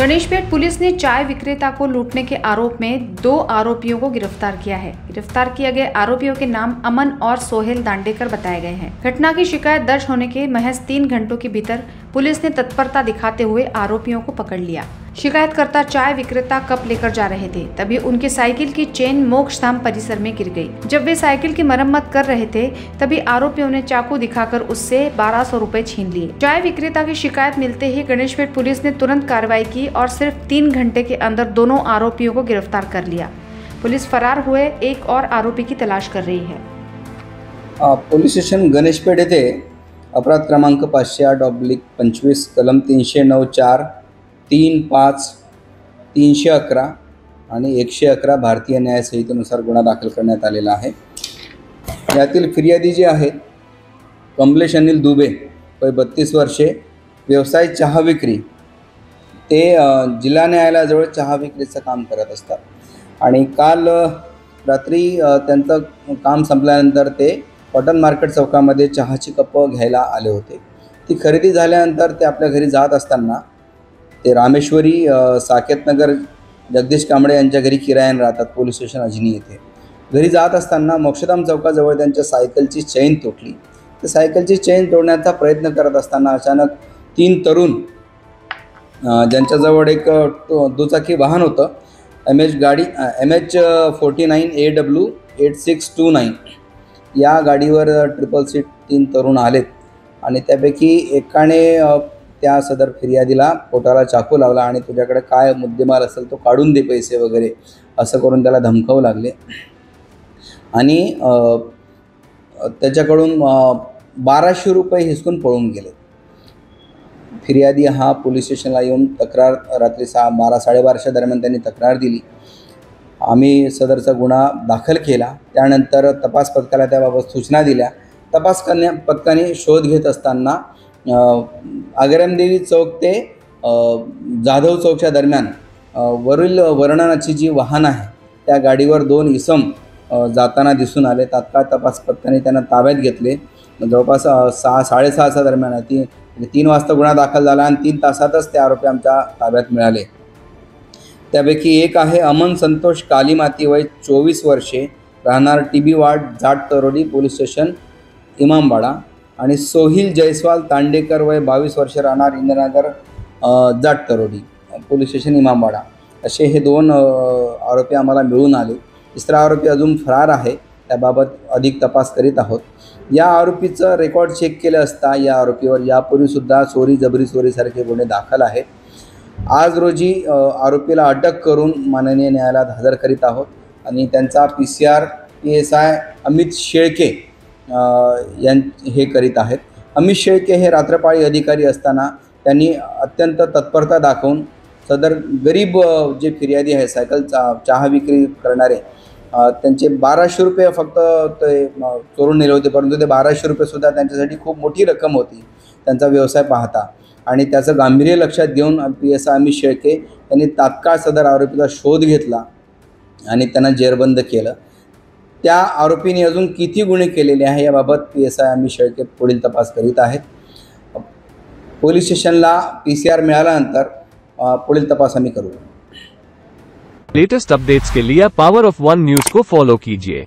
Ganeshpeth police ने चाय विक्रेता को लूटने के आरोप में 2 आरोपियों को गिरफ्तार किया है। गिरफ्तार किए गए आरोपियों के नाम अमन और सोहेल दांडेकर बताए गए हैं। घटना की शिकायत दर्ज होने के महज 3 घंटों के भीतर पुलिस ने तत्परता दिखाते हुए आरोपियों को पकड़ लिया। शिकायतकर्ता चाय विक्रेता कप लेकर जा रहे थे, तभी उनकी साइकिल की चेन मोक्षधाम परिसर में गिर गई। जब वे साइकिल की मरम्मत कर रहे थे, तभी आरोपियों ने चाकू दिखाकर उससे 1200 रुपए छीन लिए। चाय विक्रेता की शिकायत मिलते ही गणेशपेट पुलिस ने तुरंत कार्रवाई की और सिर्फ 3 घंटे के अंदर दोनों आरोपियों को गिरफ्तार कर लिया। पुलिस फरार हुए एक और आरोपी की तलाश कर रही है। पोलीस स्टेशन गणेशपेठ येथे अपराध क्रमांक 508/25 कलम 309(4), 3(5), 311 आणि 111 भारतीय न्याय संहितेनुसार गुन्हा दाखल करण्यात आलेला आहे। यातील फिर्यादी जे आहेत कमलेश अनिल दुबे, वय 32 वर्षे, व्यवसाय चहा विक्री, ते जिल्हा न्यायालयाजवळ चहा विक्रीचं काम करत असतात आणि काल रात्री त्यांचं काम संपल्यानंतर ते कॉटन मार्केट चौकामध्ये चहाची कप घ्यायला आले होते। ती खरेदी झाल्यानंतर ते आपल्या घरी जात असताना ते रामेश्वरी साकेतनगर जगदीश कांबळे यांच्या घरी किरायाने राहतात, पोलीस स्टेशन अजनी येथे। घरी जात असताना मोक्षधाम चौकाजवळ त्यांच्या सायकलची चेन तुटली। तर सायकलची चेन तोडण्याचा प्रयत्न करत असताना अचानक 3 तरुण ज्यांच्याजवळ एक दुचाकी वाहन होतं, MH49AW 8629 या गाडीवर ट्रिपल सीट 3 तरुण आलेत आणि त्यापैकी एकाने त्या सदर फिर्यादीला पोटाला चाकू लावला आणि तुझ्याकडे काय मुद्देमाल असेल तो काढून दे पैसे वगैरे असं करून त्याला धमकावू लागले आणि त्याच्याकडून 1200 रुपये हिसकून पळून गेले। फिर्यादी हा पोलीस स्टेशनला येऊन तक्रार रात्री 12-12:30 दरम्यान त्यांनी तक्रार दिली। आम्ही सदरचा गुन्हा दाखल केला। त्यानंतर तपास पथकाला त्याबाबत सूचना दिल्या। तपास पथकाने शोध घेत असताना आगरमदेवी चौक ते जाधव चौकच्या दरम्यान वरील वर्णनाची जी वाहन आहे त्या गाडीवर 2 इसम जाताना दिसून आले। तात्काळ तपास पथकाने त्यांना ताब्यात घेतले। जवळपास 6-6:30 दरम्यान 3 वाजता गुन्हा दाखल झाला आणि 3 तासातच ते आरोपी आमच्या ताब्यात मिळाले। त्यापैकी एक आहे अमन संतोष कालीमाती, वय 24 वर्षे, राहणार TB ward, Jat Tarodi, police station Imambara, आणि सोहिल जयस्वाल तांडेकर, वय 22 वर्षे, राहणार इंद्रनगर, जाट तरोडी, पोलीस स्टेशन इमामबाड़ा। असे हे 2 आरोपी आम्हाला मिळून आले। तिसरा आरोपी अजून फरार आहे, त्याबाबत अधिक तपास करीत आहोत। या आरोपीचं रेकॉर्ड चेक केलं असता या आरोपीवर यापूर्वीसुद्धा चोरी, जबरी चोरीसारखे गुन्हे दाखल आहेत। आज रोजी आरोपीला अटक करून माननीय न्यायालयात हजर करीत आहोत आणि त्यांचा PCR PSI अमित शेळके हे करीत आहेत। अमित शेळके हे रात्रपाळी अधिकारी असताना त्यांनी अत्यंत तत्परता दाखवून सदर गरीब जे फिर्यादी आहे सायकल चहा विक्री करणारे त्यांचे 1200 रुपये फक्त ते चोरून नेले होते, परंतु ते 1200 रुपयेसुद्धा त्यांच्यासाठी खूप मोठी रक्कम होती त्यांचा व्यवसाय पाहता आणि त्याचं गांभीर्य लक्षात घेऊन PSI अमित शेळके यांनी तात्काळ सदर आरोपीचा शोध घेतला आणि त्यांना जेरबंद केलं। त्या आरोपीने अजून किती गुन्हे केलेले आहे याबाबत PSI अमित शेळके पुढील तपास करीत आहेत। पोलीस स्टेशनला PCR मिळाल्यानंतर पुढील तपास आम्ही करू। लेटेस्ट अपडेट्स के लिए पावर ऑफ 1 न्यूज़ को फॉलो कीजिए।